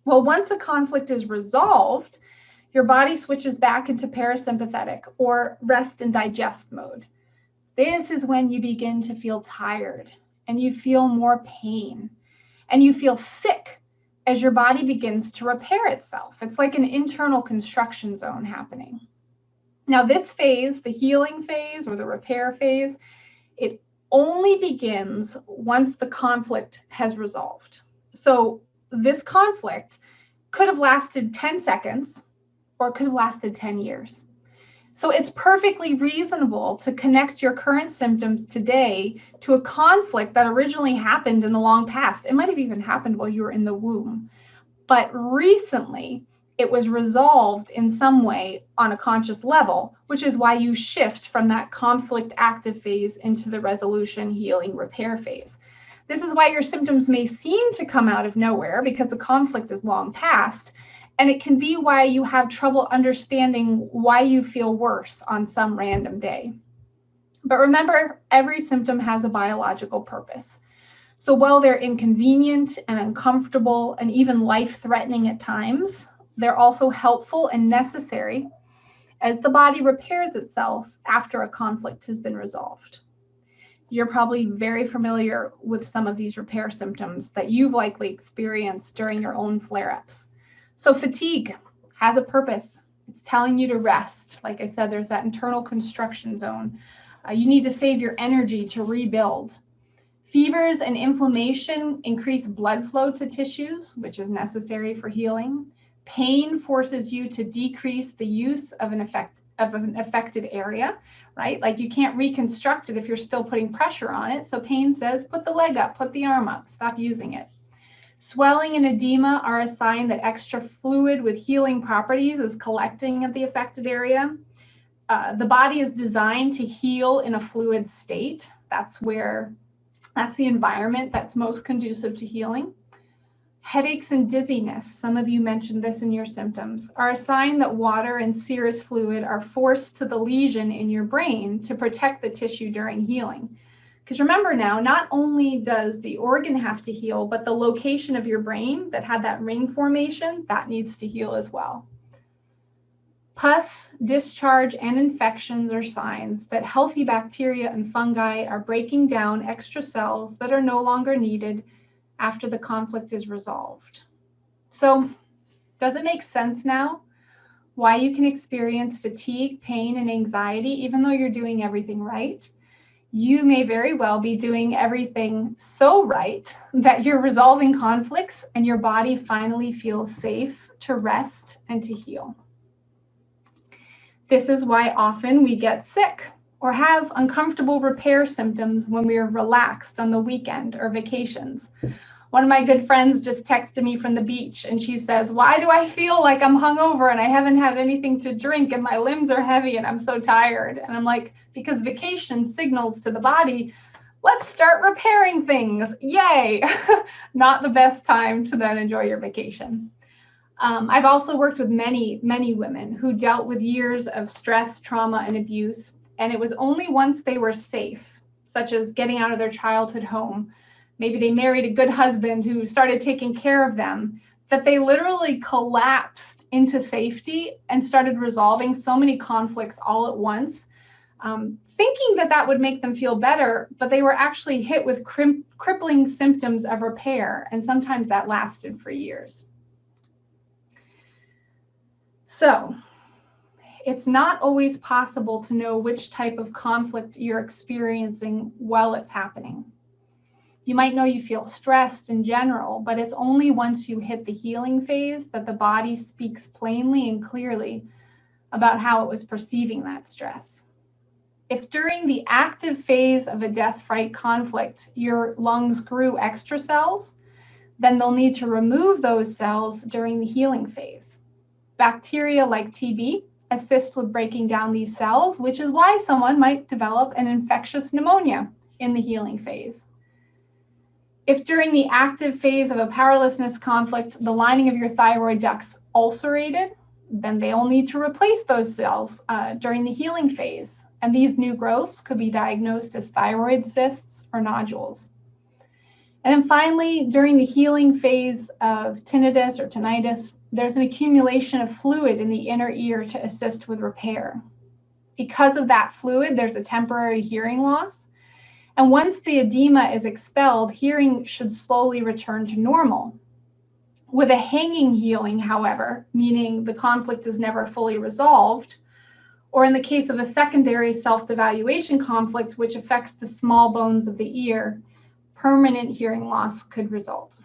Well, once a conflict is resolved, your body switches back into parasympathetic or rest and digest mode. This is when you begin to feel tired and you feel more pain and you feel sick as your body begins to repair itself. It's like an internal construction zone happening. Now, this phase, the healing phase or the repair phase, it only begins once the conflict has resolved. So this conflict could have lasted 10 seconds or it could have lasted 10 years. So it's perfectly reasonable to connect your current symptoms today to a conflict that originally happened in the long past. It might have even happened while you were in the womb. But recently, it was resolved in some way on a conscious level, which is why you shift from that conflict active phase into the resolution, healing, repair phase. This is why your symptoms may seem to come out of nowhere because the conflict is long past. And it can be why you have trouble understanding why you feel worse on some random day. But remember, every symptom has a biological purpose. So while they're inconvenient and uncomfortable and even life-threatening at times, they're also helpful and necessary as the body repairs itself after a conflict has been resolved. You're probably very familiar with some of these repair symptoms that you've likely experienced during your own flare-ups. So fatigue has a purpose. It's telling you to rest. Like I said, there's that internal construction zone. You need to save your energy to rebuild. Fevers and inflammation increase blood flow to tissues, which is necessary for healing. Pain forces you to decrease the use of an affected area, right? Like you can't reconstruct it if you're still putting pressure on it. So pain says, put the leg up, put the arm up, stop using it. Swelling and edema are a sign that extra fluid with healing properties is collecting at the affected area. The body is designed to heal in a fluid state. That's the environment that's most conducive to healing. Headaches and dizziness, some of you mentioned this in your symptoms, are a sign that water and serous fluid are forced to the lesion in your brain to protect the tissue during healing. Because remember now, not only does the organ have to heal, but the location of your brain that had that ring formation, that needs to heal as well. Pus, discharge, and infections are signs that healthy bacteria and fungi are breaking down extra cells that are no longer needed after the conflict is resolved. So, does it make sense now why you can experience fatigue, pain, and anxiety even though you're doing everything right? You may very well be doing everything so right that you're resolving conflicts and your body finally feels safe to rest and to heal. This is why often we get sick or have uncomfortable repair symptoms when we are relaxed on the weekend or vacations. One of my good friends just texted me from the beach and she says, why do I feel like I'm hungover and I haven't had anything to drink and my limbs are heavy and I'm so tired? And I'm like, because vacation signals to the body, let's start repairing things. Yay! Not the best time to then enjoy your vacation. I've also worked with many, many women who dealt with years of stress, trauma, and abuse. And it was only once they were safe, such as getting out of their childhood home, maybe they married a good husband who started taking care of them, that they literally collapsed into safety and started resolving so many conflicts all at once, thinking that that would make them feel better, but they were actually hit with crippling symptoms of repair, and sometimes that lasted for years. So, it's not always possible to know which type of conflict you're experiencing while it's happening. You might know you feel stressed in general, but it's only once you hit the healing phase that the body speaks plainly and clearly about how it was perceiving that stress. If during the active phase of a death-fright conflict, your lungs grew extra cells, then they'll need to remove those cells during the healing phase. Bacteria like TB assist with breaking down these cells, which is why someone might develop an infectious pneumonia in the healing phase. If during the active phase of a powerlessness conflict, the lining of your thyroid ducts ulcerated, then they'll need to replace those cells during the healing phase. And these new growths could be diagnosed as thyroid cysts or nodules. And then finally, during the healing phase of tinnitus or tinnitus, there's an accumulation of fluid in the inner ear to assist with repair. Because of that fluid, there's a temporary hearing loss. And once the edema is expelled, hearing should slowly return to normal. With a hanging healing, however, meaning the conflict is never fully resolved, or in the case of a secondary self-devaluation conflict, which affects the small bones of the ear, permanent hearing loss could result.